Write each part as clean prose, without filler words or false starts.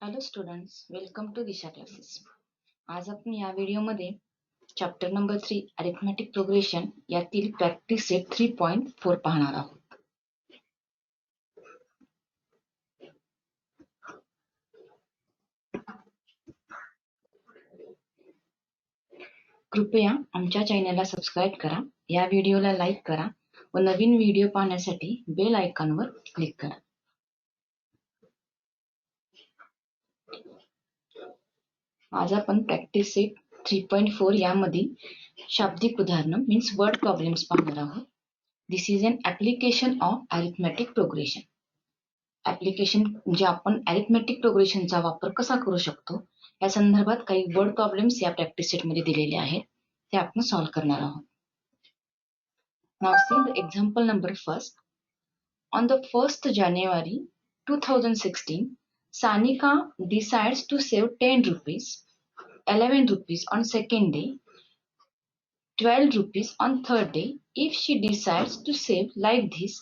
Hello students, welcome to Disha classes. आज आपण या व्हिडिओमध्ये चॅप्टर नंबर 3 अरिथमेटिक प्रोग्रेशन यातील प्रॅक्टिस सेट 3.4 पाहणार आहोत. कृपया आमच्या चॅनलला सबस्क्राईब करा, या व्हिडिओला लाईक करा व नवीन व्हिडिओ पाहण्यासाठी बेल आयकॉनवर क्लिक करा. आज आपण प्रॅक्टिस सेट 3.4 यामधील शाब्दिक उदाहरण मीन्स वर्ड प्रॉब्लेम्स पाहणार आहोत. This is an application of arithmetic progression. Application म्हणजे आपण अरिथमेटिक प्रोग्रेशनचा वापर कसा करू शकतो या संदर्भात काही वर्ड प्रॉब्लेम्स या प्रॅक्टिस सेट मध्ये दिलेले आहेत, ते आपण सॉल्व्ह करणार आहोत. Now see the example number first. On the 1st January 2016, Sanika decides to save 10 rupees, 11 rupees on second day, 12 rupees on third day. If she decides to save like this,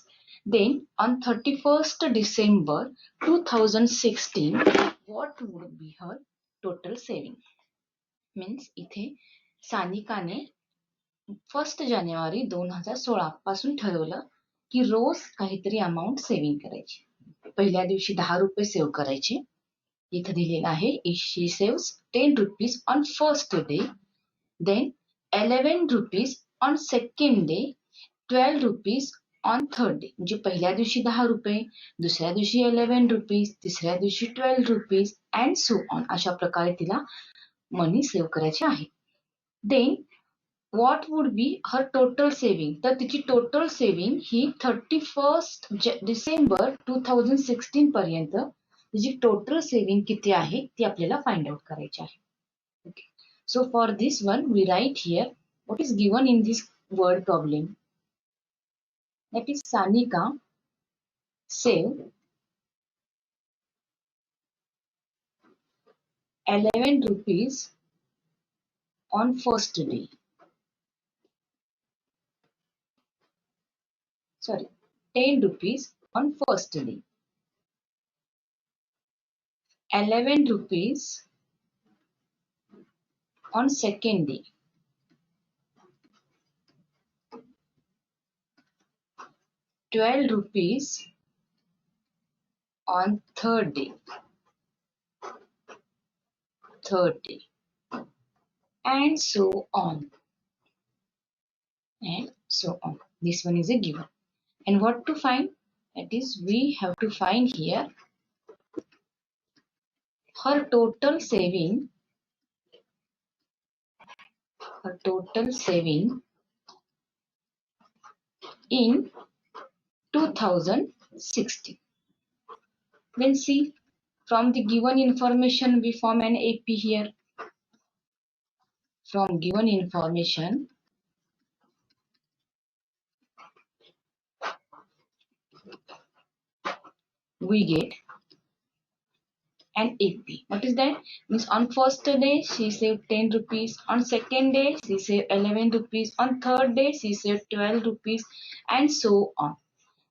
then on 31st December 2016, what would be her total saving? Means इथे सानिकाने 1 जानेवारी 2016 पासून ठरवलं की रोज काहीतरी amount saving करायची. पहिल्या दिवशी 10 रुपये save करायचे. इथे दिलेलं आहे she saves 10 rupees on first day, then 11 rupees on second day, 12 rupees on third day. म्हणजे पहिल्या दिवशी 10 रुपये, दुसऱ्या दिवशी 11 रुपीज, तिसऱ्या दिवशी 12 रुपीज अँड सो ऑन. अशा प्रकारे तिला मनी सेव्ह करायची आहे. Then what would be her total saving. तर तिची टोटल सेव्हिंग ही 31 डिसेंबर 2016 पर्यंत तिची टोटल सेव्हिंग किती आहे ती आपल्याला फाइंड आउट करायची आहे. Okay. So for this one, we write here what is given in this word problem. That is Sanika save 11 rupees on first day. Sorry, 10 rupees on first day. 11 rupees on second day. 12 rupees on third day. And so on. And so on. This one is a given. And what to find? That is, we have to find here her total saving in 2016. Then see, from the given information we form an AP here. From given information we get an AP. What is that? Means on first day she saved 10 rupees, on second day she saved 11 rupees, on third day she saved 12 rupees and so on.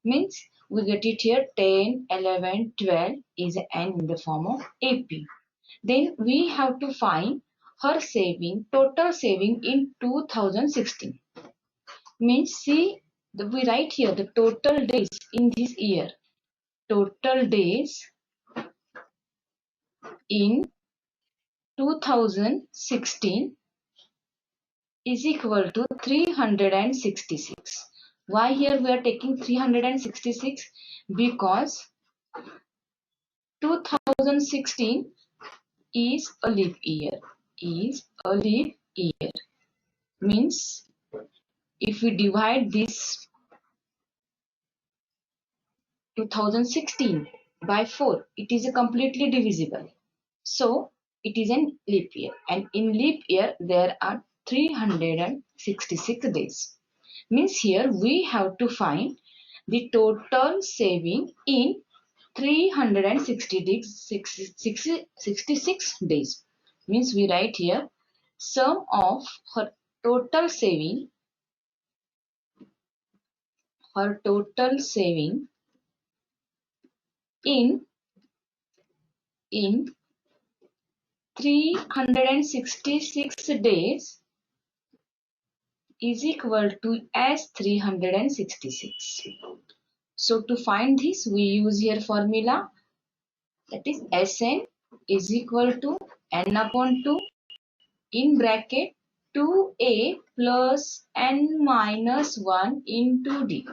Means we get it here 10, 11, 12 is n in the form of AP. Then we have to find her saving, total saving in 2016. Means see, we write here the total days in this year. Total days in 2016 is equal to 366. Why here we are taking 366? Because 2016 is a leap year. Means if we divide this 2016 by 4, it is a completely divisible. So it is an leap year, and in leap year there are 366 days. Means here we have to find the total saving in 366 days. Means we write here sum of her total saving in in 366 days is equal to as 366. So to find this, we use here formula, that is Sn is equal to n upon 2 in bracket 2a plus n minus 1 into d.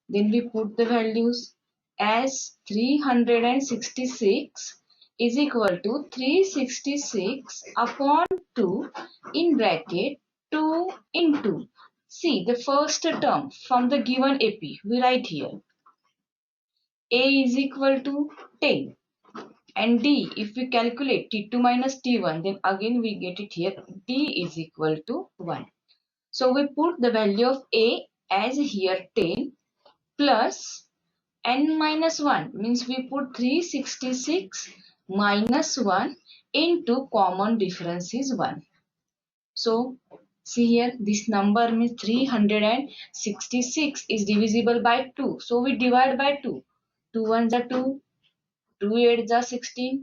Then we put the values as 366 is equal to 366 upon 2 in bracket 2 into. See the first term from the given AP. We write here A is equal to 10 and D, if we calculate T2 minus T1, then again we get it here D is equal to 1. So we put the value of A as here 10 plus n minus 1, means we put 366 minus 1 into common difference is 1. So see here, this number means 366 is divisible by 2. So we divide by 2. 2 1s are 2, 2 8s are 16,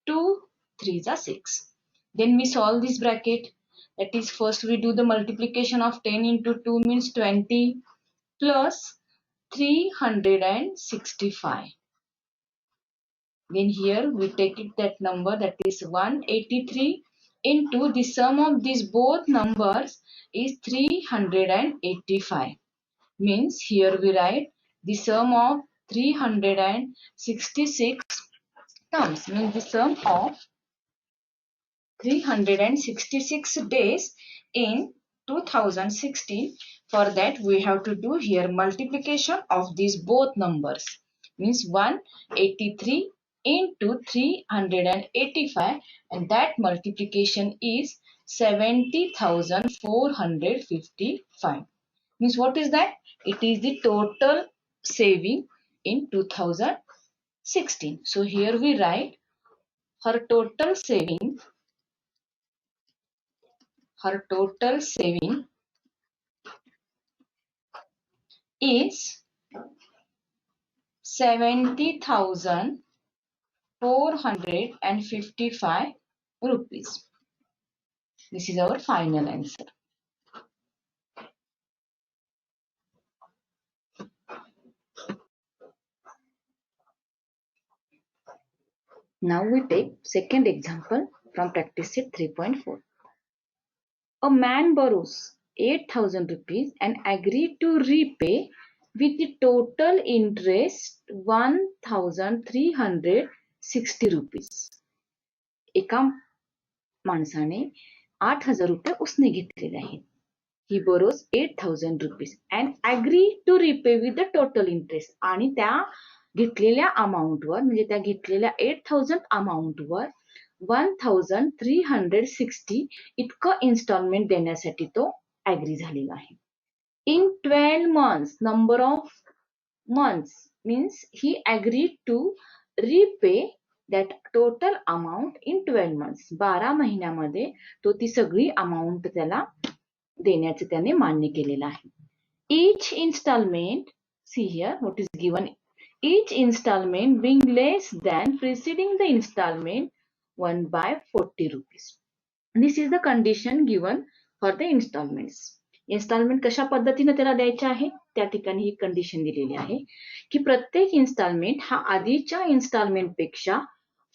2 3s are 6. Then we solve this bracket. That is, first we do the multiplication of 10 into 2 means 20 plus 365. Then here we take it that number, that is 183 into the sum of these both numbers is 385. Means here we write the sum of 366 terms, means the sum of 366 days in 2016. For that we have to do here multiplication of these both numbers, means 183 into 385, and that multiplication is 70,455. Means what is that? It is the total saving in 2016. So here we write her total saving is 70,455 rupees. This is our final answer. Now we take second example from practice set 3.4. A man borrows 8,000 rupees and agreed to repay with the total interest 1,360 rupees. एका माणसाने 8,000 रुपये उसने घेतलेले आहेत. He borrows 8,000 rupees and agree to repay with the total interest. आणि त्या घेतलेल्या अमाऊंटवर, म्हणजे त्या घेतलेल्या 8,000 अमाऊंटवर 1,360 इतकं इन्स्टॉलमेंट देण्यासाठी तो ऍग्री झालेला आहे. In 12 months, number of months means he agreed to repay that total amount in 12 months. 12 महिन्यामध्ये तो ती सगळी अमाऊंट त्याला देण्याचे त्याने मान्य केलेलं आहे. Each installment, see here what is given, each installment being less than preceding the installment 1 by 40 rupees. This is the condition given for the installments. Installment कशा पद्धतीने त्याला द्यायचे आहे, त्या ठिकाणी ही कंडिशन दिलेली आहे की प्रत्येक इन्स्टॉलमेंट हा आधीच्या इन्स्टॉलमेंट पेक्षा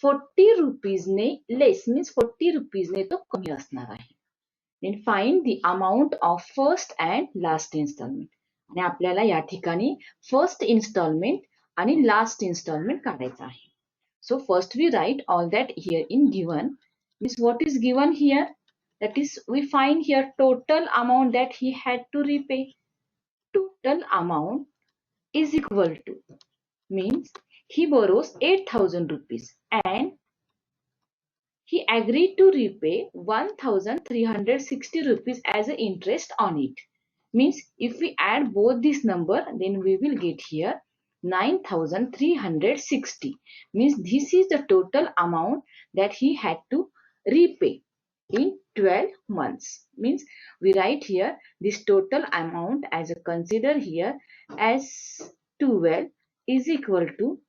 40 रुपीजने लेस, मीन्स 40 रुपीजने तो कमी असणार आहे. Then find the amount of first and last installment. आणि आपल्याला या ठिकाणी फर्स्ट इन्स्टॉलमेंट आणि लास्ट इन्स्टॉलमेंट काढायचा आहे. So first we write all that here in given. Means what is given here? That is, we find here total amount that he had to repay. Total amount is equal to, means he borrows 8,000 rupees and he agreed to repay 1,360 rupees as an interest on it. Means if we add both this number, then we will get here 9,360. Means this is the total amount that he had to repay in 12 months. Means we write here this total amount as a consider here as 12 is equal to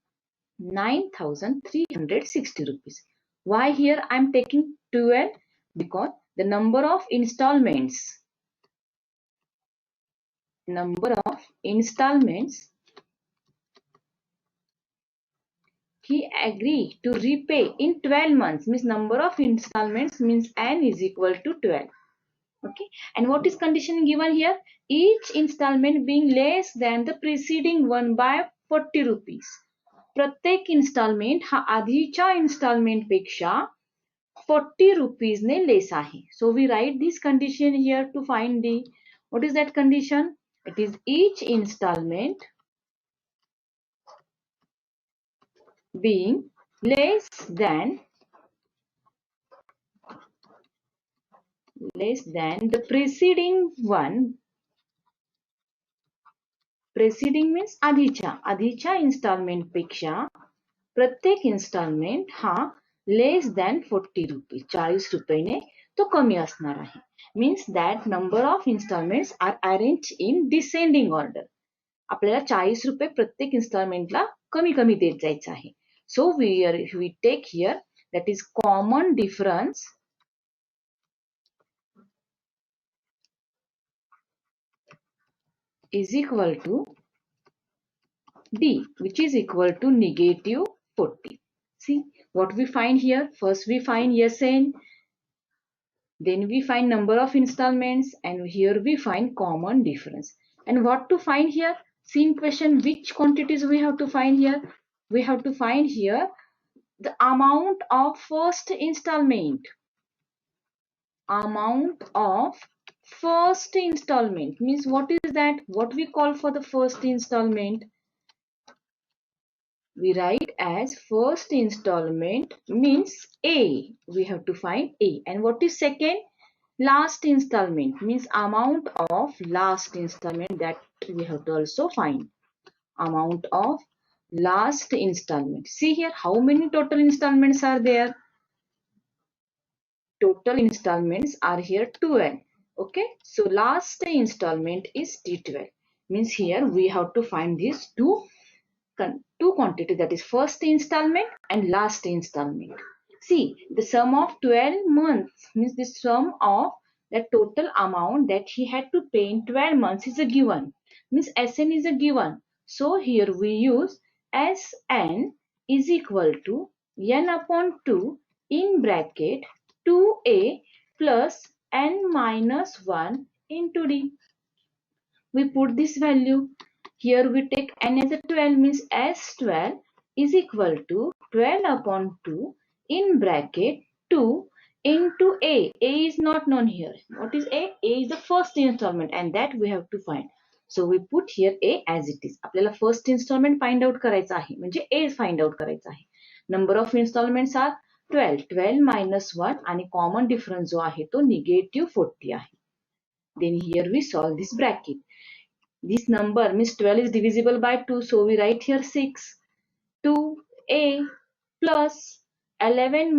9,360 rupees. Why here I am taking 12? Because the number of installments he agreed to repay in 12 months, means number of installments means n is equal to 12. Okay, and what is condition given here? Each installment being less than the preceding one by 40 rupees. प्रत्येक instalment हा आधीच्या instalment पेक्षा 40 rupees ने less आहे. So we write this condition here to find the, what is that condition? It is each installment being less than the preceding one. Preceding means आधीच्या instalment पेक्षा प्रत्येक instalment हा less than 40 rupees 40 रुपये तो कमी असणार आहे. Means that number of installments are arrange in descending order. आपल्याला 40 रुपये प्रत्येक इन्स्टॉलमेंटला कमी कमी देत जायचं आहे. So we take here that is common difference is equal to D, which is equal to negative 40. See what we find here. First we find SN, then we find number of installments, and here we find common difference. And what to find here? See in question which quantities we have to find here. We have to find here the amount of first installment. Amount of first installment means what is that? What we call for the first installment? We write as first installment means A. We have to find A. And what is second? Last installment means amount of last installment, that we have to also find. Amount of last installment. See here how many total installments are there? Total installments are here 12. Okay, so last installment is T12. Means here we have to find these two quantities, that is first installment and last installment. See, the sum of 12 months means the sum of the total amount that he had to pay in 12 months is a given. Means SN is a given. So here we use SN is equal to N upon 2 in bracket 2A plus N minus 1 into D. We put this value. Here we take N as a 12 means S12 is equal to 12 upon 2 in bracket 2 into A. A is not known here. What is A? A is the first installment and that we have to find. So we put here A as it is. आपल्याला first installment find out करायचा आहे. म्हणजे A find out करायचा आहे. Number of installments are 12. 12 minus 1 आणि common difference जो आहे तो negative 40 आहे. Then here we solve this bracket. This number means 12 is divisible by 2, so we write here 6. 2A plus 12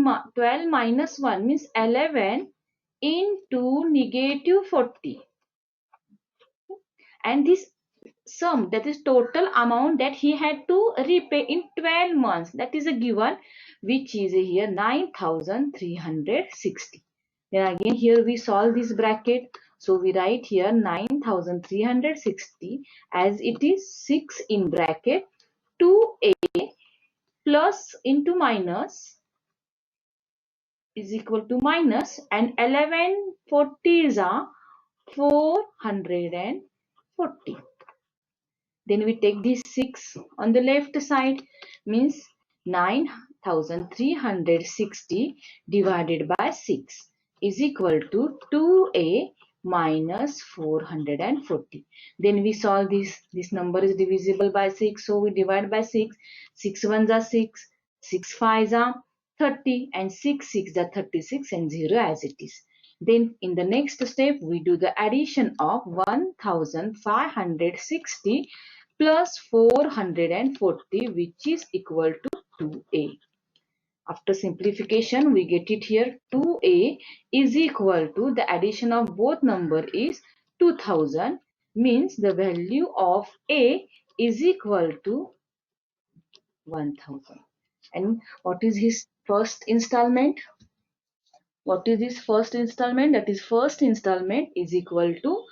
minus 1 means 11 into negative 40. And this sum, that is total amount that he had to repay in 12 months, that is a given, which is here 9,360. Then again here we solve this bracket. So we write here 9,360 as it is 6 in bracket 2A plus into minus is equal to minus, and 11 40s are 440. Then we take this 6 on the left side means 9,360 divided by 6 is equal to 2A minus 440. Then we solve this. This number is divisible by 6, so we divide by 6. 6 ones are 6, 6 fives are 30, and 6 6 are 36, and 0 as it is. Then in the next step we do the addition of 1,560 plus 440, which is equal to 2A. After simplification, we get it here 2A is equal to the addition of both number is 2000, means the value of A is equal to 1000. And what is his first installment? What is his first installment? That is, first installment is equal to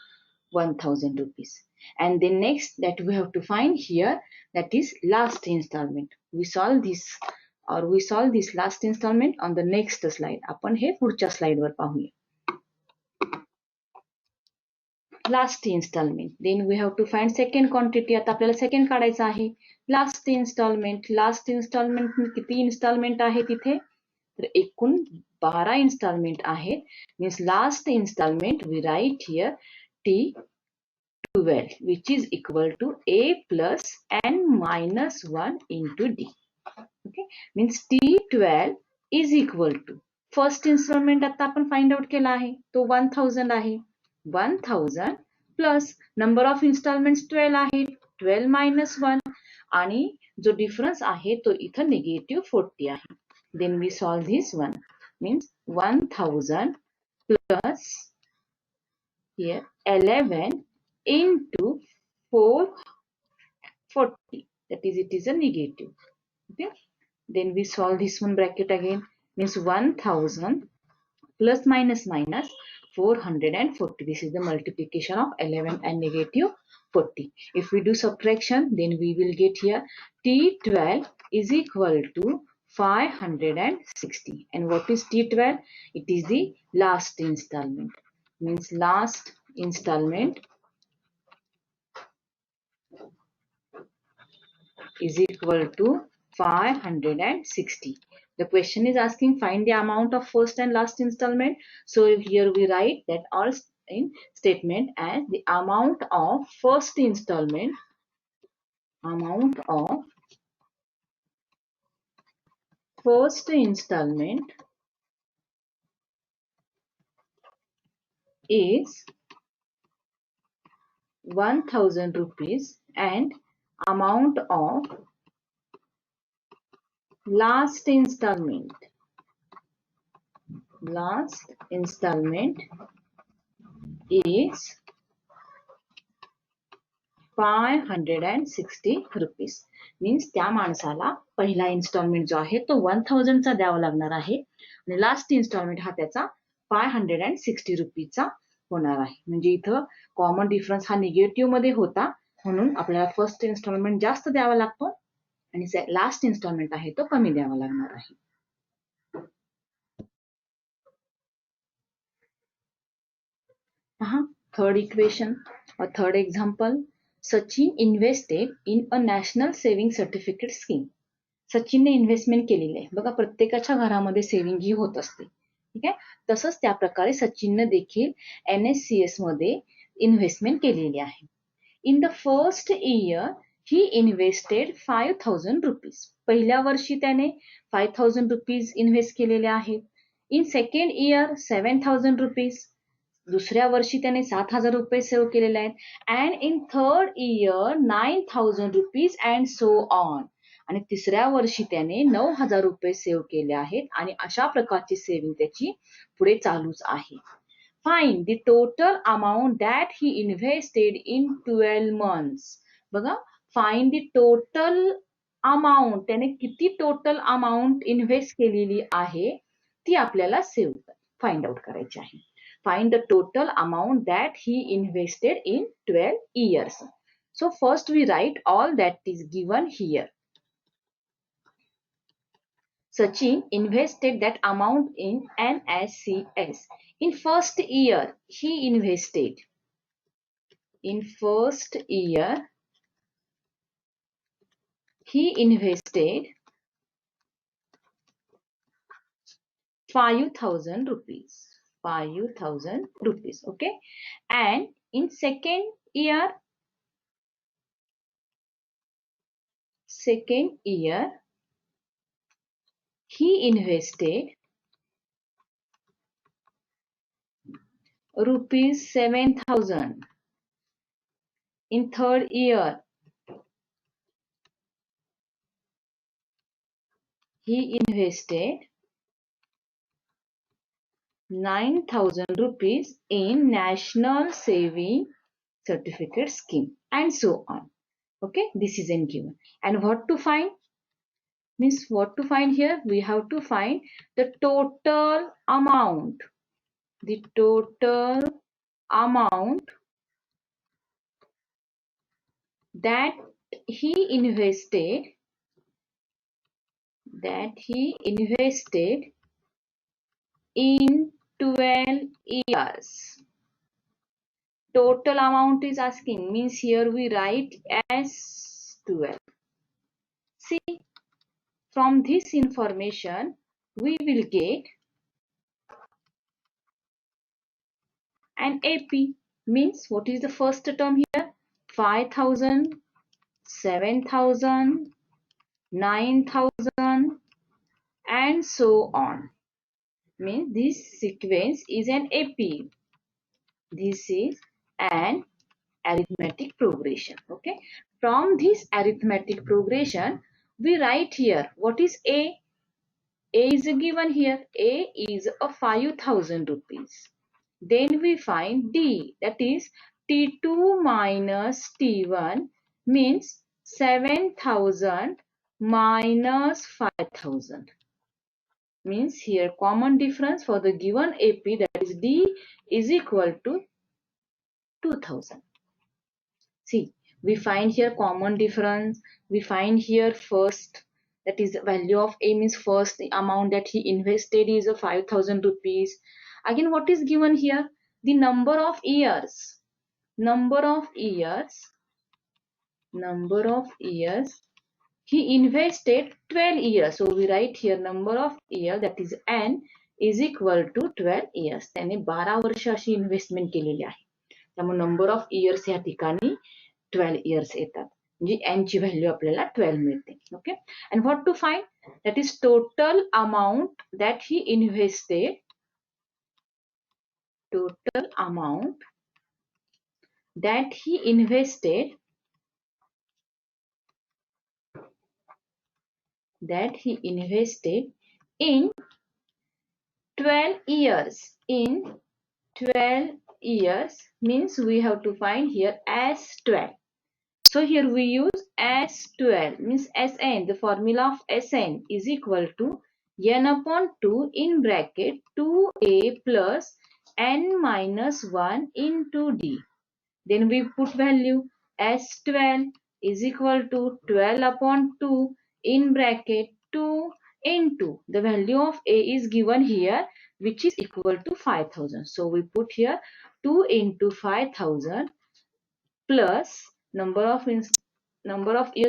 1000 rupees. And then next that we have to find here, that is last installment. We solve this last installment on the next slide. आपण हे पुढच्या slide वर पाहूया. Last installment. Then we have to find second quantity. आता आपल्याला second काढायचा आहे. Last installment. Last installment किती installment आहे तिथे? तर एकूण 12 installment आहेत. Means last installment we write here T12, which is equal to A plus N minus 1 into D. Okay, means T12 is equal to first installment आता आपण find out केला आहे तो 1000 आहे. 1000 plus number of installments 12 आहेत. 12 minus 1 आणि जो difference आहे तो इथं negative 40 आहे. Then we solve this one. Means 1000 plus here 11 into 440. That is, it is a negative. Okay. Then we solve this one bracket again. Means 1000 plus minus minus 440. This is the multiplication of 11 and negative 40. If we do subtraction, then we will get here T12 is equal to 560. And what is T12? It is the last installment. Means last installment is equal to 560. The question is asking find the amount of first and last installment. So here we write that all in statement as the amount of first installment, is 1000 rupees and amount of last installment is 560 rupees. Means त्या माणसाला पहिला instalment जो आहे तो 1000 चा द्यावा लागणार आहे आणि लास्ट इन्स्टॉलमेंट हा त्याचा 560 रुपीचा होणार आहे. म्हणजे इथं कॉमन डिफरन्स हा निगेटिव्ह मध्ये होता म्हणून आपल्याला फर्स्ट इन्स्टॉलमेंट जास्त द्यावा लागतो आणि लास्ट इन्स्टॉलमेंट आहे तो कमी द्यावा लागणार आहे. Third equation or third example. Sachin invested in a national saving certificate scheme. सचिनने इन्व्हेस्टमेंट केलेली आहे. बघा प्रत्येकाच्या घरामध्ये सेव्हिंग ही होत असते. ठीक आहे. तसंच त्या प्रकारे सचिनने देखील NSCS मध्ये इन्व्हेस्टमेंट केलेली आहे. In the first year he invested 5000 rupees. पहिल्या वर्षी त्याने 5000 रुपीज इन्व्हेस्ट केलेले आहेत. In second year 7000 rupees. दुसऱ्या वर्षी त्याने 7000 रुपये सेव्ह केलेले आहेत. And in third year 9000 rupees and so on. आणि तिसऱ्या वर्षी त्याने 9000 रुपये सेव्ह केले आहेत आणि अशा प्रकारची सेव्हिंग त्याची पुढे चालूच आहे. Find the total amount that he invested in 12 months. बघा फाइंड द टोटल अमाऊंट, त्याने किती टोटल अमाऊंट इन्व्हेस्ट केलेली आहे ती आपल्याला फाइंड आउट करायची आहे. Find the total amount that he invested in 12 years. So first we write all that is given here. Sachin invested that amount in NSCS. In first year he invested. In first year he invested 5000 rupees. 5000 rupees. Okay. And in second year he invested rupees 7000. In third year he invested 9000 rupees in National Saving Certificate Scheme and so on. Okay, this is in given. And what to find? Means what to find here? We have to find the total amount. The total amount that he invested in 12 years. Total amount is asking, means here we write as 12. See, from this information we will get an AP. Means what is the first term here? 5,000, 7,000, 9,000 and so on. Means this sequence is an AP. This is an arithmetic progression. Okay. From this arithmetic progression, we write here what is A. A is given here. A is a 5,000 rupees. Then we find D, that is T2 minus T1 means 7,000 minus 5,000. Means here common difference for the given AP, that is D, is equal to 2,000. See, we find here common difference. We find here first, that is the value of A means first the amount that he invested is a 5,000 rupees. Again, what is given here? The number of years. Number of years he invested 12 years. So we write here number of years, that is N, is equal to 12 years. त्याने 12 वर्ष अशी investment केलेली आहे. त्यामुळे number of years या ठिकाणी 12 years येतात. म्हणजे N ची व्हॅल्यू आपल्याला 12 मिळते. Okay. And what to find? That is total amount that he invested. Total amount that he invested in 12 years. In 12 years means we have to find here as 12. So here we use as 12 means Sn. The formula of Sn is equal to n upon 2 in bracket 2a plus n minus 1 into d. Then we put value as 12 is equal to 12 upon 2 in bracket 2 into the value of A is given here, which is equal to 5,000. So we put here 2 into 5,000 plus number of years,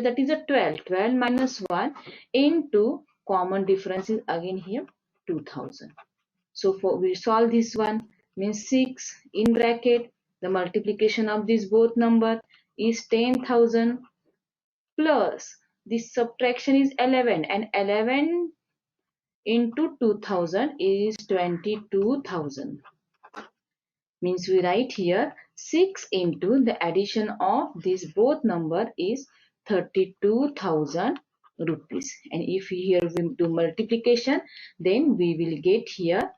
that is a 12. 12 minus 1 into common difference is again here 2,000. So we solve this one, means 6 in bracket. The multiplication of these both number is 10,000 plus this subtraction is 11, and 11 into 2,000 is 22,000. Means we write here 6 into the addition of these both number is 32,000 rupees. And if here we do multiplication, then we will get here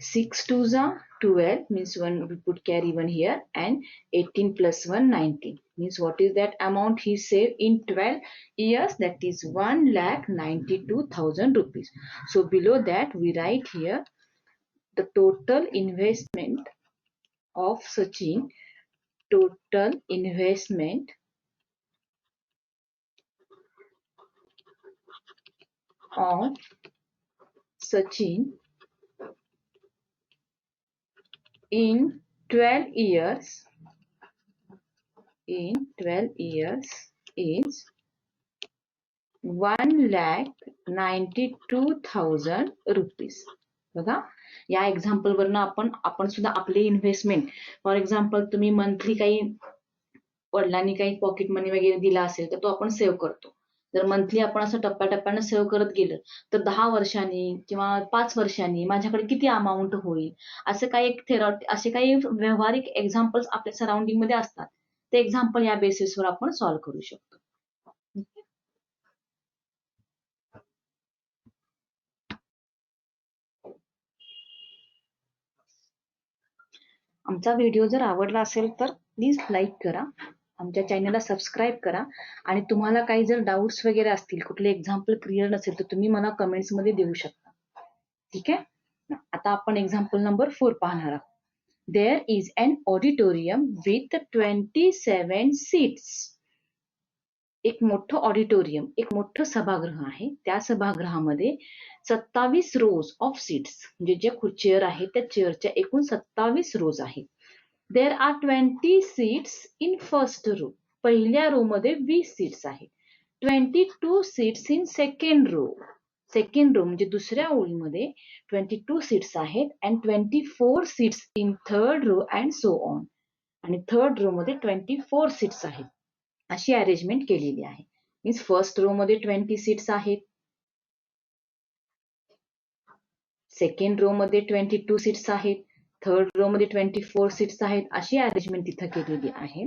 6 2s are 12, means one we put carry 1 here, and 18 plus 1 19. Means what is that amount he saved in 12 years? That is 1,92,000 rupees. So below that we write here the total investment of Sachin. Total investment of Sachin in 12 years is 1,92,000 rupees. बघा, या example वरनं आपण सुद्धा आपले investment, for example तुम्ही monthly काही वडिलांनी काही पॉकेट मनी वगैरे दिला असेल तर तो आपण सेव्ह करतो. जर मंथली आपण असं टप्प्याटप्प्यानं सेव्ह करत गेलं तर 10 वर्षांनी किंवा 5 वर्षांनी माझ्याकडे किती अमाऊंट होईल, असे काही व्यावहारिक एक्झाम्पल्स आपल्या सराउंडिंग मध्ये असतात. ते एक्झाम्पल या बेसिसवर आपण सॉल्व्ह करू शकतो. आमचा व्हिडिओ जर आवडला असेल तर प्लीज लाईक करा, आमच्या चॅनलला सबस्क्राईब करा आणि तुम्हाला काही जर डाऊट्स वगैरे असतील, कुठले एक्झाम्पल क्लिअर नसेल तर तुम्ही मला कमेंट्समध्ये देऊ शकता. ठीक आहे. आता आपण एक्झाम्पल नंबर 4 पाहणार आहोत. There is an auditorium with 27 seats. एक मोठं ऑडिटोरियम, एक मोठं सभागृह आहे. त्या सभागृहामध्ये 27 रोज ऑफ सीट्स, म्हणजे ज्या चेअर आहेत त्या चेअरच्या एकूण 27 रोज आहेत. There are 20 seats in first row. पहिल्या रो मध्ये 20 सीट्स आहेत. 22 seats in second row. Second row म्हणजे दुसऱ्या ओळीमध्ये 22 सीट्स आहेत and 24 seats in third row and so on. आणि थर्ड रो मध्ये 24 सीट्स आहेत. अशी अरेंजमेंट केलेली आहे. मीन्स फर्स्ट रो मध्ये 20 सीट्स आहेत, सेकंड रो मध्ये 22 सीट्स आहेत, थर्ड रो मध्ये 24 सीट्स आहेत. अशी अरेंजमेंट तिथं केलेली आहे.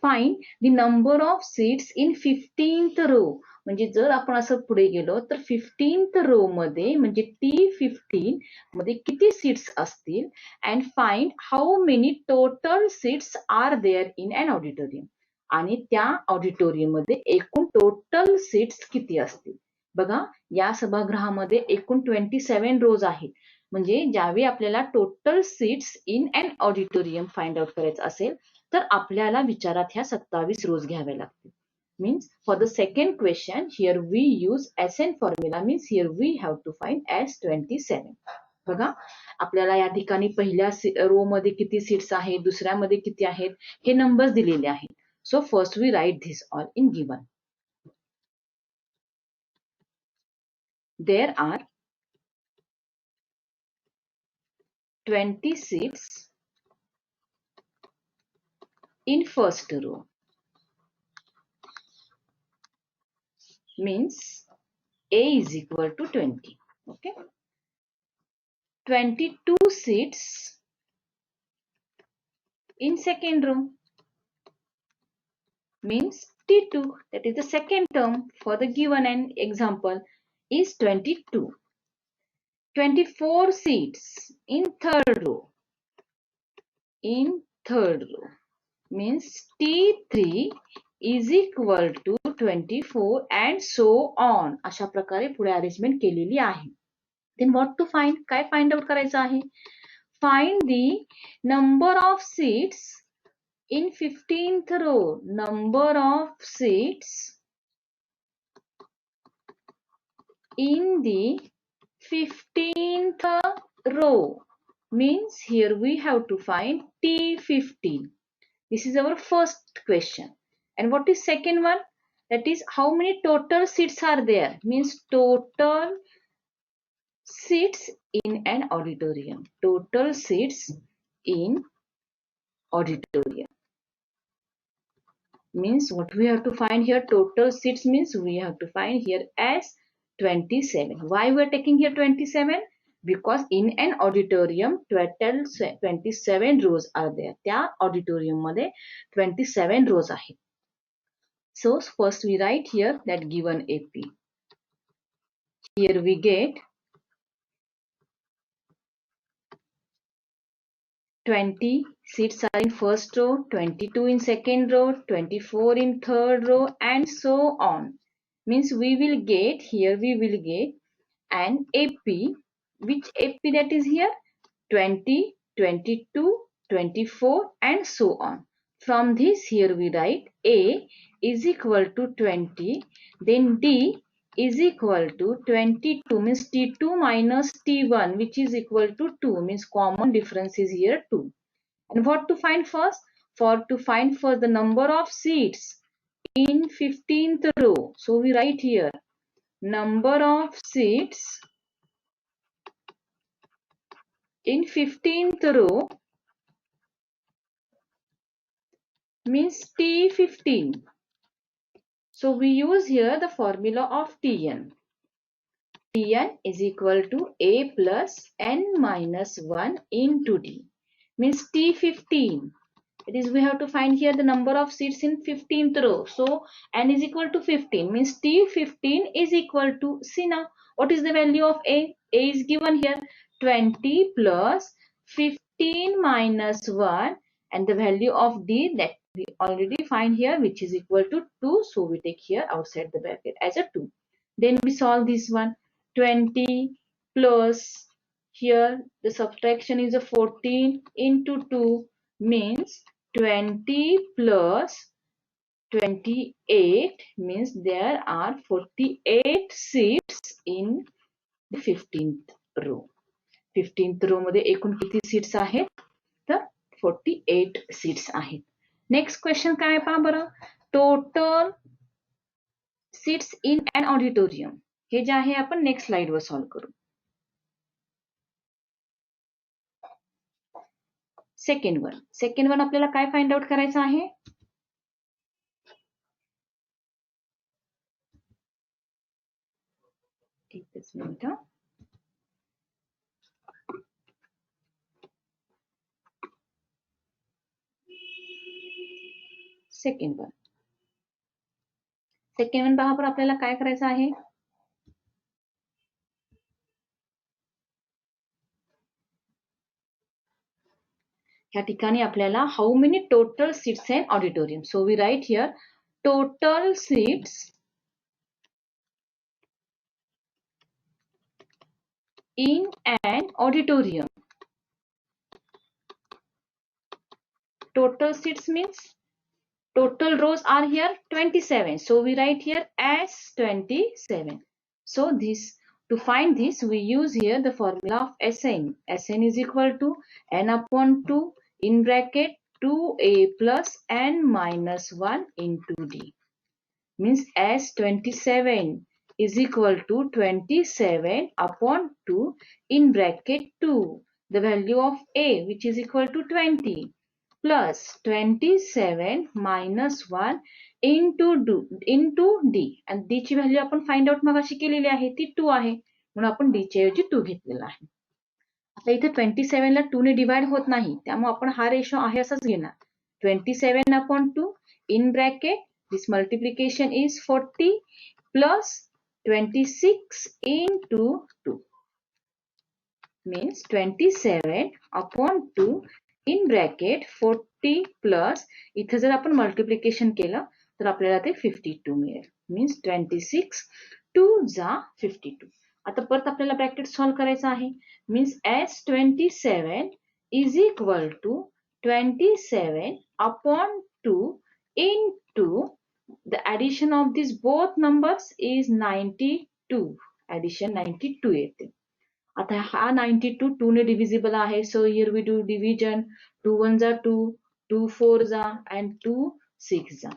Find the number of seats in 15th रो. म्हणजे जर आपण असं पुढे गेलो तर 15th रो मध्ये म्हणजे T15 मध्ये किती सीट्स असतील and find how many total seats are there in an auditorium. आणि त्या ऑडिटोरियम मध्ये एकूण टोटल सीट्स किती असतील. बघा, या सभागृहामध्ये एकूण 27 रोज आहेत. म्हणजे ज्यावेळी आपल्याला total seats in an auditorium find out करायचं असेल तर आपल्याला विचारात ह्या 27 रोज घ्याव्या लागतील. Means for the second question here we use SN formula, means here we have to find S27. बघा, आपल्याला या ठिकाणी पहिल्या रो मध्ये किती सीट्स आहेत, दुसऱ्यामध्ये किती आहेत हे नंबर्स दिलेले आहेत. So first we write this all in given. There are 20 seats in first row. Means A is equal to 20. Okay. 22 seats in second row. Means T2, that is the second term for the given an example, is 22. 24 seats in third row. In third row means T3 is equal to 24 and so on. अशा प्रकारे पुढे arrangement केलेली आहे. Then what to find? काय find out करायचं आहे? Find the number of seats in 15th row. Number of seats in the 15th row. Means here we have to find T15. This is our first question. And what is second one? That is how many total seats are there. Means total seats in an auditorium. Total seats in auditorium. Means what we have to find here, total seats means we have to find here as 27. Why we are taking here 27? Because in an auditorium total 27 rows are there. त्या auditorium मध्ये 27 rows आहेत. So first we write here that given AP. Here we get 20 seats are in first row, 22 in second row, 24 in third row and so on. Means we will get, here we will get an AP. Which AP that is here? 20, 22, 24 and so on. From this here we write A is equal to 20, then D is equal to 22, means T2 minus T1, which is equal to 2, means common difference is here 2. And what to find first? To find first the number of seats in 15th row. So we write here number of seats in 15th row means T15. So we use here the formula of Tn. Tn is equal to A plus n minus 1 into D. Means T15. It is we have to find here the number of seats in 15th row. So n is equal to 15. Means T15 is equal to, see now, what is the value of A? A is given here 20 plus 15 15 minus 1 and the value of D that we already find here, which is equal to 2. So we take here outside the bracket as a 2. Then we solve this one. 20 plus here the subtraction is a 14 into 2 means 20 plus 28 means there are 48 seats in the 15th row. 15th row मध्ये एकूण किती seats आहेत? तर 48 seats आहेत. Next question काय पहा बरं. Total seats in an auditorium. हे जे आहे आपण नेक्स्ट स्लाइड वर सॉल्व्ह करू. सेकंड वन आपल्याला काय फाइंड आउट करायचं आहे? एकच मिनिट. सेकंड वन पहा पर आपल्याला काय करायचं आहे? ह्या ठिकाणी आपल्याला how many total seats in auditorium. So we write here total seats in an auditorium. Total seats means total rows are here 27. So we write here as 27. So this, to find this, we use here the formula of SN. SN is equal to n upon 2 in bracket 2a plus n minus 1 into d. Means as 27 is equal to 27 upon 2 in bracket 2, the value of a which is equal to 20 plus 27 minus 1 into d and d ची value आपण find out मगाशी केलेली आहे ती 2 आहे म्हणून आपण d च्या ऐवजी 2 घेतलेला आहे. आता इथे 27 ला 2 ने डिवाइड होत नाही त्यामुळे आपण हा रेशो आहे असाच घेणार. 27 upon 2 in bracket this multiplication is 40 plus 26 into 2 means 27 upon 2 in bracket 40 plus इथे जर आपण मल्टिप्लिकेशन केलं तर आपल्याला ते 52 मिळेल. मीन्स 26 2 जा 52. आता परत आपल्याला ब्रॅकेट सॉल्व्ह करायचं आहे. Means as 27 is equal to 27 upon 2 into the addition of these both numbers is 92. Addition 92 येते. आता हा 92 2 ने डिव्हिजिबल आहे. So here we do division. 2 1 जा 2, 2 4 जा and 2 6 जा.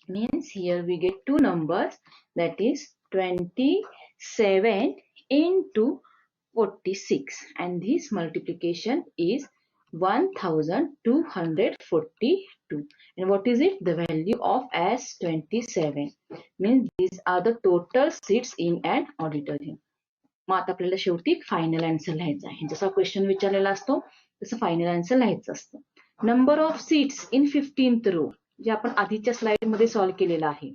Means here we get two numbers, that is 27 into 46 and this multiplication is 1242. And what is it? The value of as 27. Means these are the total seats in an auditorium. मग आता आपल्याला शेवटी final answer लिहायचा आहे. जसा question विचारलेला असतो तसं final answer लिहायचं असतं. Number of seats in 15th row जे आपण आधीच्या स्लाइड मध्ये सॉल्व्ह केलेला आहे.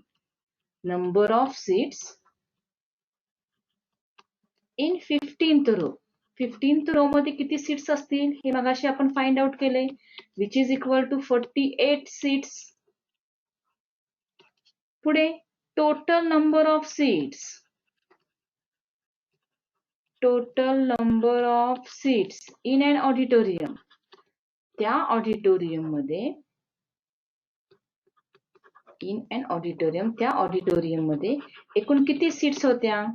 Number of seats in 15th row. 15th row मध्ये किती सीट्स असतील हे मगाशी आपण फाइंड आउट केले, which is equal to 48 seats. पुढे total number of seats. Total number of seats in an auditorium. त्या ऑडिटोरियम मध्ये इन अन ऑडिटोरियम त्या ऑडिटोरियम मध्ये एकूण किती सीट्स होत्या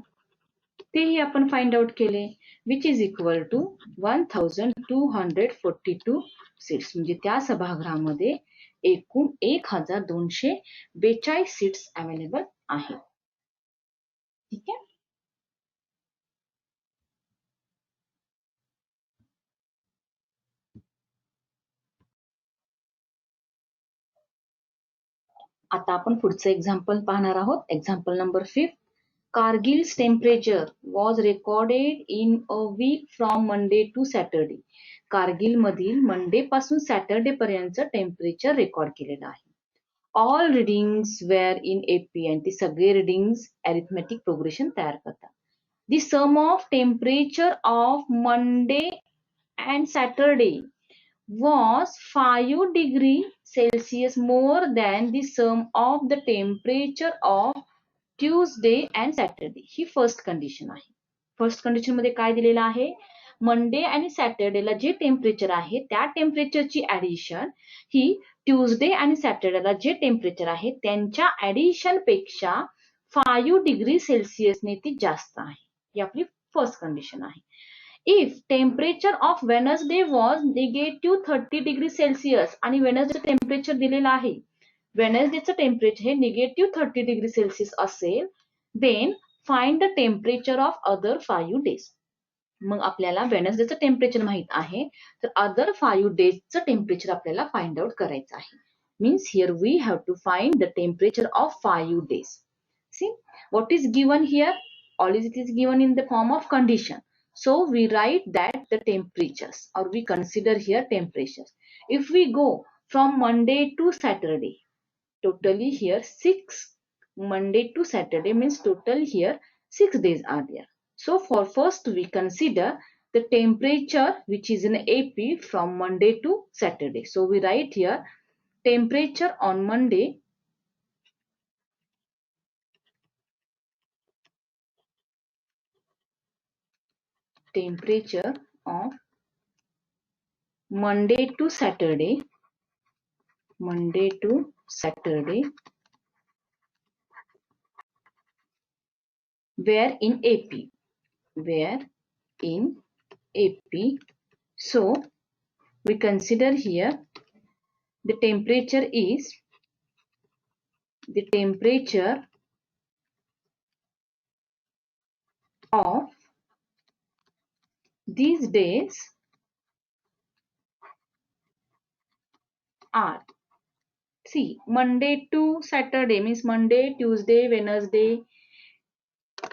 तेही आपण फाइंड आउट केले, which is equal to 1242 seats. म्हणजे त्या सभागृहामध्ये एकूण 1242 सीट्स अवेलेबल आहेत. ठीक आहे. आता आपण पुढचं एक्झाम्पल पाहणार आहोत. Example number 5. Kargil's temperature was recorded in a week from Monday to Saturday. Kargil मधील मंडे पासून सॅटरडे पर्यंत टेम्परेचर रेकॉर्ड केलेलं आहे. All readings were in AP आणि ती सगळे रिडिंग्स अरिथमेटिक प्रोग्रेशन तयार करतात. The sum of temperature of Monday and Saturday was 5 degree Celsius more than the sum of the temperature of Tuesday and Saturday. He first condition आहे. First condition मध्ये काय दिलेलं आहे, मंडे आणि सॅटर्डेला जे temperature आहे त्या टेम्परेचरची ऍडिशन ही ट्यूजडे आणि सॅटर्डेला जे temperature आहे त्यांच्या ऍडिशन पेक्षा 5 डिग्री सेल्सिअसने ती जास्त आहे. ही आपली फर्स्ट कंडिशन आहे. If temperature of Wednesday was negative 30 degree Celsius आणि वेनसडे टेम्परेचर दिलेलं आहे, वेनसडेचं टेम्परेचर हे निगेटिव्ह 30 डिग्री सेल्सिअस असेल, then find the temperature of other 5 days. मग आपल्याला वेनसडेचं टेम्परेचर माहित आहे, तर अदर 5 डेजचं टेम्परेचर आपल्याला फाइंड आउट करायचं आहे. Means here we have to find the temperature of 5 days. See what is given here? All it is given in the form of condition. So we write that the temperatures, or we consider here temperatures. If we go from Monday to Saturday, totally here 6, Monday to Saturday means total here 6 days are there. So for first we consider the temperature which is in AP from Monday to Saturday. So we write here temperature on Monday, temperature of Monday to Saturday, Monday to Saturday, where in AP, where in AP. So we consider here the temperature is the temperature of these days are, see, Monday to Saturday means Monday, Tuesday, Wednesday,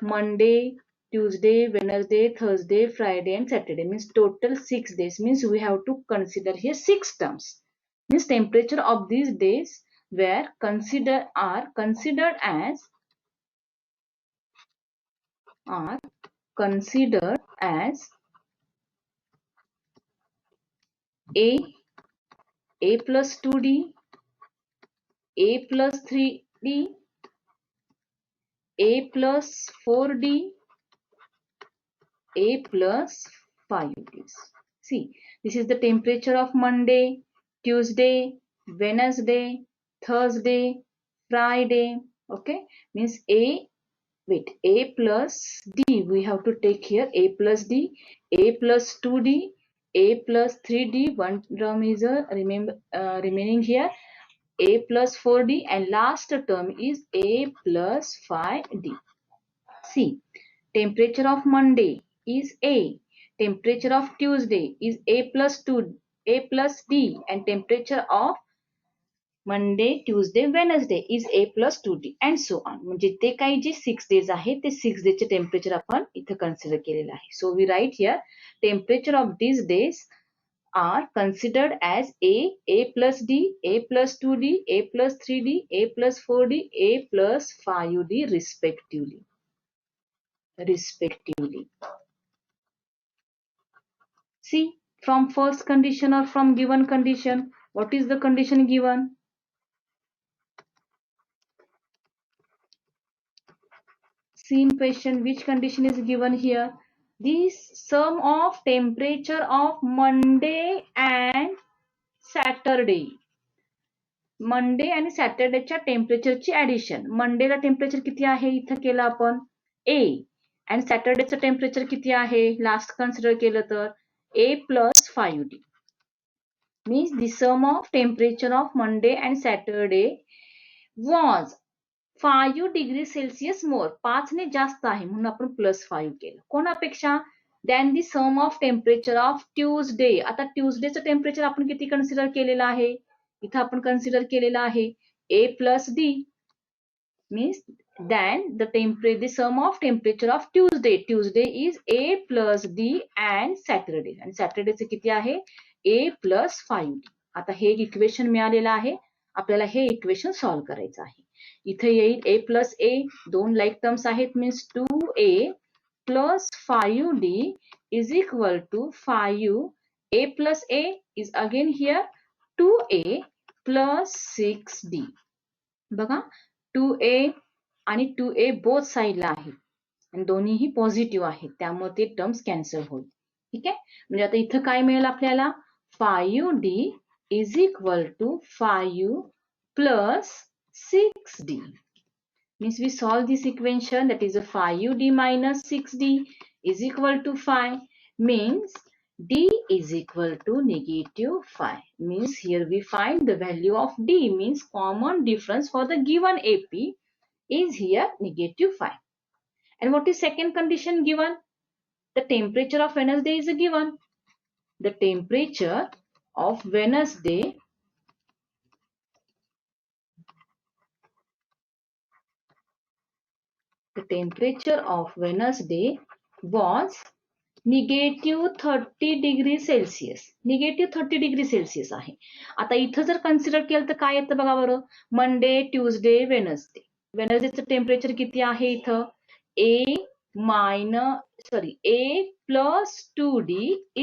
Monday, Tuesday, Wednesday, Thursday, Friday and Saturday means total 6 days. Means we have to consider here 6 terms. Means temperature of these days are considered as A plus 2D, A plus 3D, A plus 4D, A plus 5D. See, this is the temperature of Monday, Tuesday, Wednesday, Thursday, Friday. Okay, means A plus D, we have to take here A plus D, A plus 2D, A plus 3D, one term is remaining here, A plus 4D, and last term is A plus 5D. See, temperature of Monday is A, temperature of Tuesday is A plus 2, A plus D, and temperature of Monday, Tuesday, Wednesday is A plus 2D and so on. म्हणजे ते काही जे 6 days आहे ते 6 डेजचे temperature आपण इथं consider केलेलं आहे. So we write here temperature of these days are considered as A plus D, A plus 2D, A plus 3D, A plus 4D, A plus 5D respectively. See, from first condition or from given condition, what is the condition given? See in question, which condition is given here? This sum of temperature of Monday and Saturday. Monday आणि सॅटर्डेच्या टेम्परेचरची addition. Mandela temperature किती आहे इथं केलं आपण A, आणि सॅटर्डेचं temperature किती आहे last consider केलं तर A plus 5D. Means the sum of temperature of Monday and Saturday was 5 degree Celsius more, 5 ने जास्त आहे म्हणून आपण +5 केलं. कोणापेक्षा? Than the sum of temperature of Tuesday. आता ट्यूजडेचं टेम्परेचर आपण किती कन्सिडर केलेलं आहे इथं आपण कन्सिडर केलेलं आहे A plus D. Means then the sum of temperature of Tuesday. Tuesday is A plus D and Saturday, आणि सॅटरडेचं किती आहे A plus 5D. आता हे एक इक्वेशन मिळालेलं आहे, आपल्याला हे इक्वेशन सॉल्व्ह करायचं आहे. इथे येईल A plus A, दोन लाईक टर्म्स आहेत, means 2A plus 5D is equal to 5 A plus A is again here 2A plus 6D. बघा 2A आणि 2A बोथ साईडला आहेत आणि दोन्हीही पॉझिटिव्ह आहेत, त्यामुळे ते टर्म्स कॅन्सल होईल. ठीक आहे, म्हणजे आता इथं काय मिळेल आपल्याला 5D is equal to 5 plus 6D. Means we solve this equation, that is a 5D minus 6D is equal to 5. Means D is equal to negative 5. Means here we find the value of D, means common difference for the given AP is here negative 5. And what is second condition given? The temperature of Wednesday is given. The temperature of Wednesday was negative 30 degree Celsius. negative 30 degree Celsius आहे. आता इथं जर consider केलं तर काय येतं बघा बरं, मंडे, ट्यूजडे, वेनसडे. वेनसडेचं टेम्परेचर किती आहे इथं A plus 2D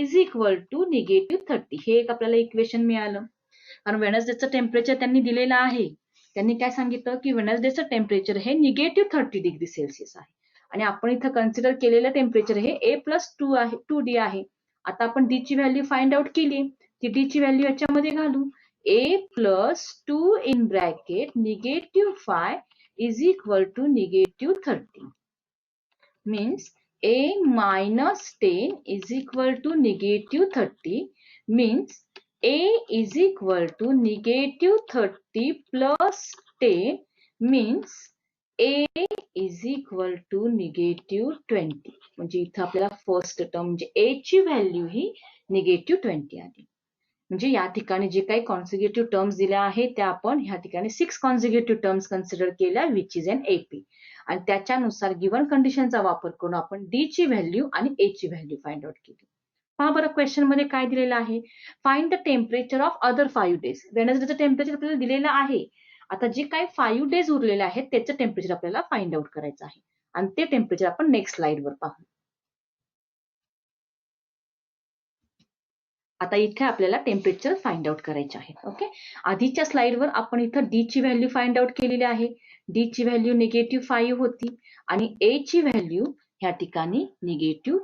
is equal to negative 30. हे एक आपल्याला इक्वेशन मिळालं. कारण वेनसडेचं टेम्परेचर त्यांनी दिलेलं आहे. त्यांनी काय सांगितलं की वेनसडेचं टेम्परेचर हे निगेटिव्ह 30 डिग्री सेल्सिअस आहे आणि आपण इथं कन्सिडर केलेलं टेम्परेचर हे A+2D आहे. आता आपण D ची व्हॅल्यू फाइंड आउट केली, ती D ची व्हॅल्यू याच्यामध्ये घालू. A+2 in bracket negative 5 is equal to negative 30. Means A minus 10 is equal to negative 30. Means A is equal to negative 30 plus 10. Means A is equal to negative 20. म्हणजे इथं आपल्याला first term म्हणजे A ची value ही negative 20 आली. म्हणजे या ठिकाणी जे काही कॉन्सिक्युटिव्ह टर्म्स दिल्या आहेत त्या आपण ह्या ठिकाणी 6 कॉन्सिक्युटिव्ह टर्म्स कन्सिडर केल्या विच इज एन AP. आणि त्याच्यानुसार गिवन कंडिशनचा वापर करून आपण D ची व्हॅल्यू आणि A ची व्हॅल्यू फाइंड आउट केली. पहा बरं क्वेश्चन मध्ये काय दिलेलं आहे, find the temperature of other 5 days. वेनसडेचं टेम्परेचर आपल्याला दिलेलं आहे. आता जे काही 5 डेज उरलेले आहेत त्याचं टेम्परेचर आपल्याला फाइंड आउट करायचं आहे आणि ते टेम्परेचर आपण नेक्स्ट स्लाइडवर पाहू. आता इथे आपल्याला टेम्परेचर फाइंड आउट करायचे आहे. ओके, आधीच्या स्लाइडवर आपण इथं D ची व्हॅल्यू फाइंड आउट केलेली आहे. D ची व्हॅल्यू negative 5 होती आणि A ची व्हॅल्यू ह्या ठिकाणी negative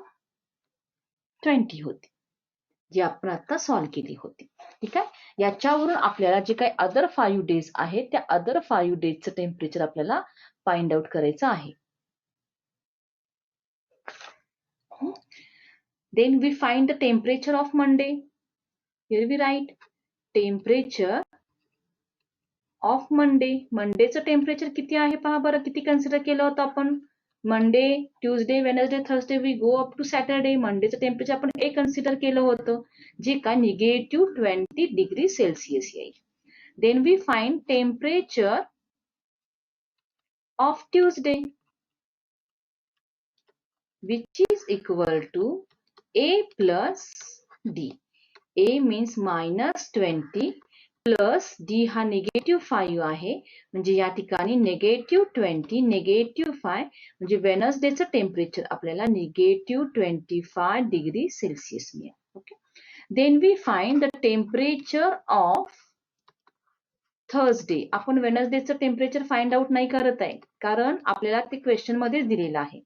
20 होती, जी आपण आता सॉल्व्ह केली होती. ठीक आहे, याच्यावरून आपल्याला जे काही अदर 5 डेज आहेत त्या अदर 5 डेजचं टेम्परेचर आपल्याला फाइंड आउट करायचं आहे. Then we find the temperature of Monday. Here we write temperature of Monday. मंडेचं टेम्परेचर किती आहे पहा बरं, किती कन्सिडर केलं होतं आपण. Monday, Tuesday, Wednesday, Thursday we go up to Saturday. मंडेचं टेम्परेचर आपण A कन्सिडर केलं होतं, जे का negative 20 डिग्री सेल्सिअस येईल. Then we find temperature of Tuesday, which is equal to A plus D. A means -20 plus D हा -5 आहे, म्हणजे या ठिकाणी -20 -5 म्हणजे वेनसडेचं टेम्परेचर आपल्याला -25 डिग्री सेल्सिअस मिळेल. Okay, then we find the temperature of Thursday. आपण वेनसडेचं टेम्परेचर फाइंड आउट नाही करत आहे कारण आपल्याला ते क्वेश्चन मध्येच दिलेलं आहे.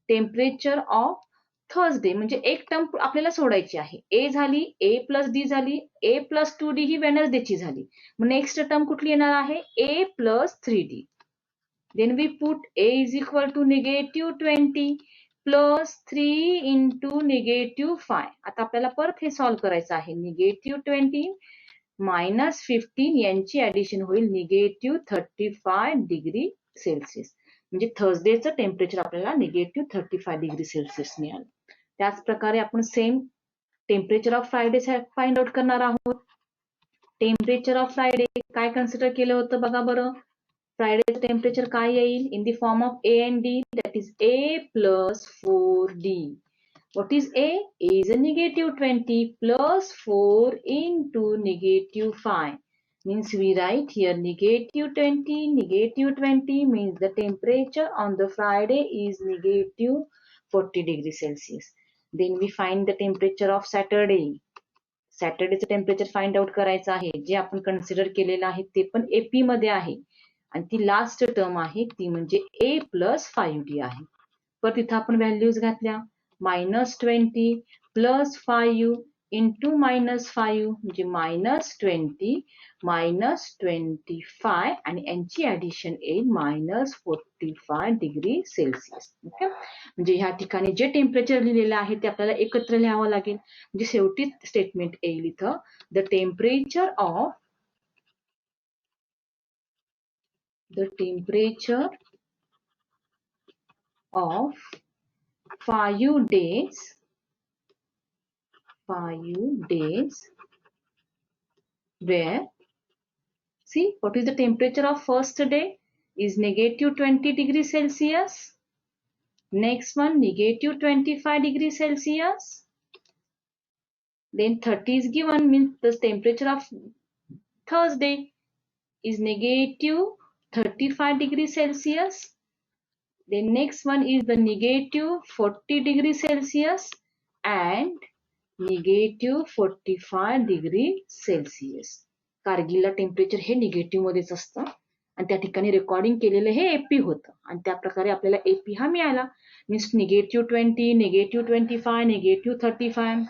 टेम्परेचर ऑफ थर्सडे म्हणजे एक टर्म आपल्याला सोडायची आहे. A झाली, A+D झाली, A+2D ही वेनसडेची झाली. मग नेक्स्ट टर्म कुठली येणार आहे, A+3D. Then we put A is equal to -20 plus 3 into -5. आता आपल्याला परत हे सॉल्व्ह करायचं आहे. -20 -15 यांची ऍडिशन होईल -35 डिग्री सेल्सिअस. म्हणजे थर्सडेचं टेम्परेचर आपल्याला -35 डिग्री सेल्सिअस मिळालं. त्याच प्रकारे आपण same temperature of Friday find out करणार आहोत. टेम्परेचर ऑफ फ्रायडे काय कन्सिडर केलं होतं बघा बरं. फ्रायडेचं टेम्परेचर काय येईल in the form of A and D, that is A+4D. What is A? A is a -20 plus 4 into -5. Means we write here -20, -20 means the temperature on the Friday is -40 degrees Celsius. Then we find the temperature of Saturday. सॅटर्डेचं temperature find out करायचं आहे, जे आपण consider केलेलं आहे ते पण AP मध्ये आहे. आणि ती लास्ट टर्म आहे ती म्हणजे A+5D आहे. परत तिथं आपण व्हॅल्यूज घातल्या, -20 + 5 इंटू -5 म्हणजे -20 -25 आणि यांची ऍडिशन येईल -45 डिग्री सेल्सिअस. ओके, म्हणजे ह्या ठिकाणी जे टेम्परेचर लिहिलेलं आहे ते आपल्याला एकत्र लिहावं लागेल. म्हणजे शेवटी स्टेटमेंट येईल इथं, the temperature of 5 days where, see what is the temperature of first day is -20 degrees Celsius, next one -25 degrees Celsius, then 30 is given, means the temperature of Thursday is -35 degrees Celsius. Then next one is the -40 degrees Celsius and -45 degree Celsius. कारगिलला temperature हे negative मध्येच असतं आणि त्या ठिकाणी recording केलेलं हे AP होतं आणि त्या प्रकारे आपल्याला AP हा मिळाला. मीन्स -20, -25, -35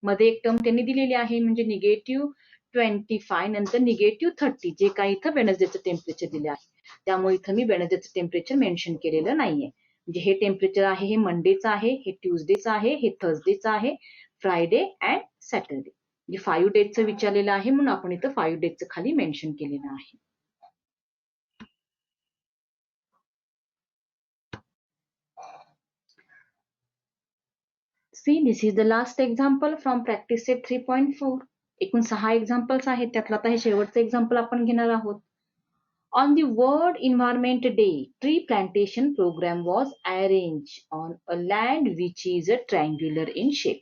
मध्ये एक टर्म त्यांनी दिलेली आहे, म्हणजे -25 नंतर -30, जे काही इथं वेडनेसडेचं टेम्परेचर दिले आहे. त्यामुळे इथं मी वेडनेसडेचं टेम्परेचर मेन्शन केलेलं नाहीये. म्हणजे हे टेम्परेचर आहे हे मंडेचं आहे, हे ट्यूजडेचं आहे, हे थर्सडेचं आहे, फ्रायडे अँड सॅटरडे. म्हणजे 5 डेजचं विचारलेलं आहे म्हणून आपण इथं 5 डेजचं खाली मेन्शन केलेलं आहे. See, this is the last example from practice set 3.4. एकूण 6 एक्झाम्पल्स आहेत, त्यातलं आता हे शेवटचं एक्झाम्पल आपण घेणार आहोत. On the World Environment Day, tree plantation program was arranged on a land which is a triangular in shape.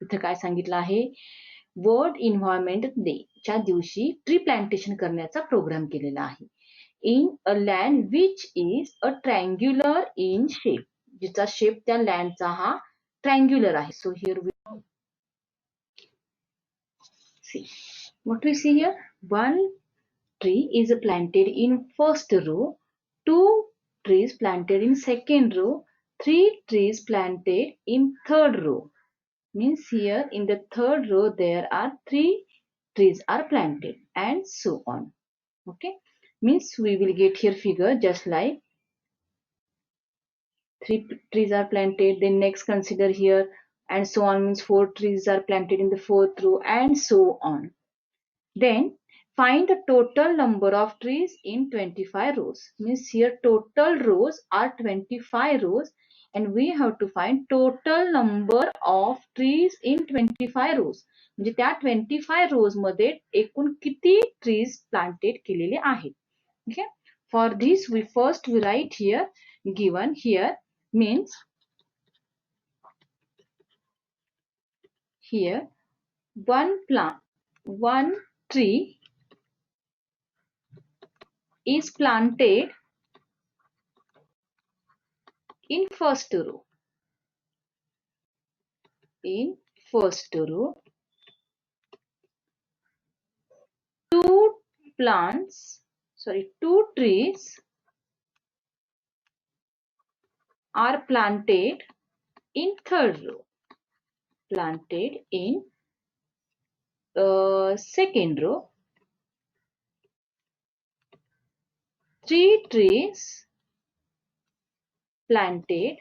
इथं काय सांगितलं आहे, वर्ल्ड इन्व्हायरमेंट डे च्या दिवशी ट्री प्लांटेशन करण्याचा प्रोग्राम केलेला आहे. In a land which is a triangular in shape, जिचा शेप त्या लँडचा हा ट्रायंग्युलर आहे. So here we see what we see here, one tree is planted in first row, 2 trees planted in second row, 3 trees planted in third row. Means here in the third row there are 3 trees are planted and so on. Okay, means we will get here figure just like 3 trees are planted, then next consider here and so on, means 4 trees are planted in the fourth row and so on. Then find the total number of trees in 25 rows. Means here total rows are 25 rows and we have to find total number of trees in 25 rows. म्हणजे त्या 25 rows मध्ये एकूण किती trees planted केलेले आहेत. Okay, for this we first we write here, given here means here one tree is planted in first row. In first row, 2 trees are planted in third row. Planted in second row, 3 trees planted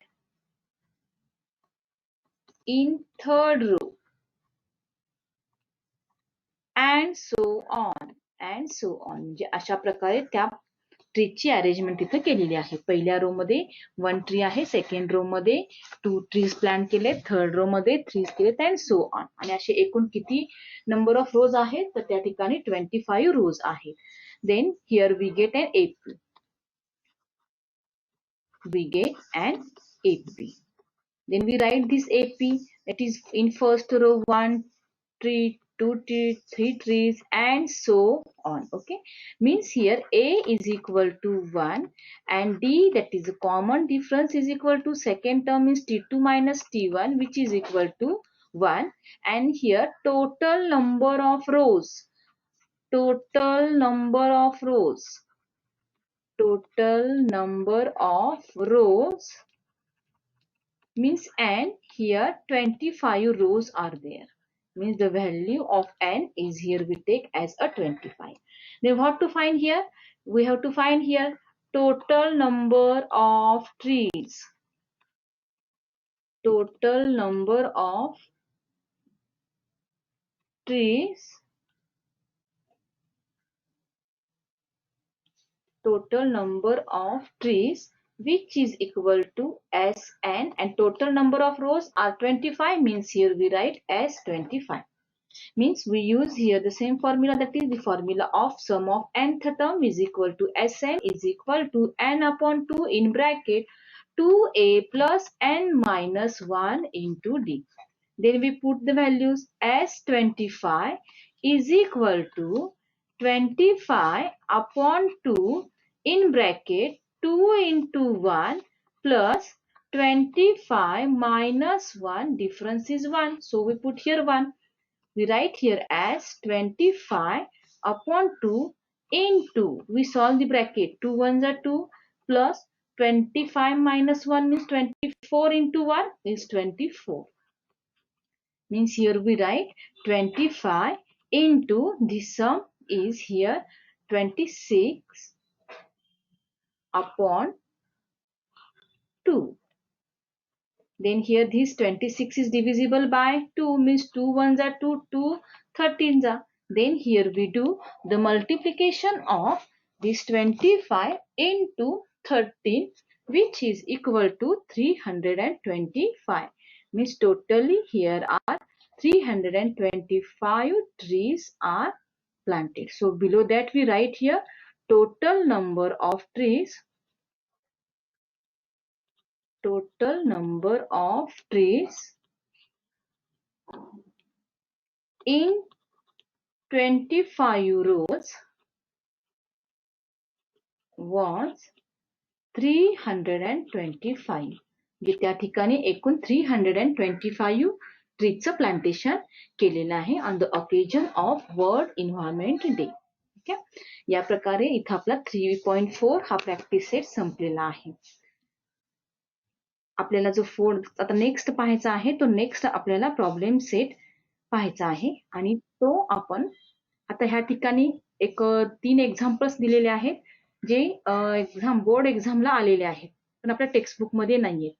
in third row and so on and so on. म्हणजे अशा प्रकारे त्या ट्रीची arrangement इथे केलेली आहे. पहिल्या रो मध्ये 1 tree आहे, सेकंड रो मध्ये 2 ट्रीज प्लांट केले, थर्ड रो मध्ये 3 केलेत अँड सो ऑन. आणि असे एकूण किती नंबर ऑफ रोज आहेत तर त्या ठिकाणी 25 रोज आहेत. Then here we get an AP. We get an AP. Then we write this AP, that is in first row 1 tree, 2 trees, 3 trees and so on. Okay, means here A is equal to 1 and D, that is a common difference, is equal to second term is T2 minus T1 which is equal to 1 and here total number of rows. Total number of rows. Total number of rows means n, here 25 rows are there, means the value of n is here we take as a 25. Then what to find here? We have to find here total number of trees. Total number of trees. Total number of trees which is equal to Sn, and total number of rows are 25, means here we write as 25. Means we use here the same formula, that is the formula of sum of nth term is equal to Sn is equal to n upon 2 in bracket 2a plus n minus 1 into d. Then we put the values as 25 is equal to 25 upon 2 in bracket 2 into 1 plus 25 minus 1, difference is 1. So we put here 1. We write here as 25 upon 2 into, we solve the bracket, 2 ones are 2 plus 25 minus 1 means 24 into 1 is 24. Means here we write 25 into, the sum is here 26 upon 2. Then here this 26 is divisible by 2, means 2 ones are 2, 2 13s are. Then here we do the multiplication of this 25 into 13, which is equal to 325. Means totally here are 325 trees are planted. So below that we write here total number of trees. Total number of trees in 25 rows was 325. जे त्या ठिकाणी एकूण 325 ट्रीचं plantation केलेलं आहे on the occasion of world environment day. ठीक आहे, या प्रकारे इथं आपला 3.4 हा प्रॅक्टिस सेट संपलेला आहे. आपल्याला जो आता नेक्स्ट पाहायचा आहे तो नेक्स्ट आपल्याला प्रॉब्लेम सेट पाहायचा आहे आणि तो आपण आता ह्या ठिकाणी एक 3 एक्झाम्पल्स दिलेले आहेत जे बोर्ड एक्झामला आलेले आहेत पण आपल्या टेक्स्टबुक मध्ये नाहीये.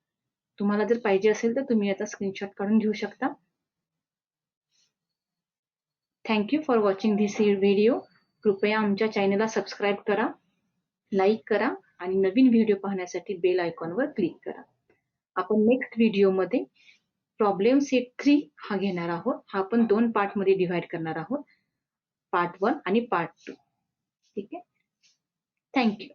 तुम्हाला जर पाहिजे असेल तर तुम्ही याचा स्क्रीनशॉट काढून घेऊ शकता. Thank you for watching this video. कृपया आमच्या चॅनलला सबस्क्राईब करा, लाईक करा आणि नवीन व्हिडिओ पाहण्यासाठी बेल आयकॉनवर क्लिक करा. आपण नेक्स्ट व्हिडिओमध्ये प्रॉब्लेम सेट 3 हा घेणार आहोत. हा आपण 2 पार्ट मध्ये डिव्हाइड करणार आहोत, पार्ट 1 आणि पार्ट 2. ठीक आहे, थँक्यू.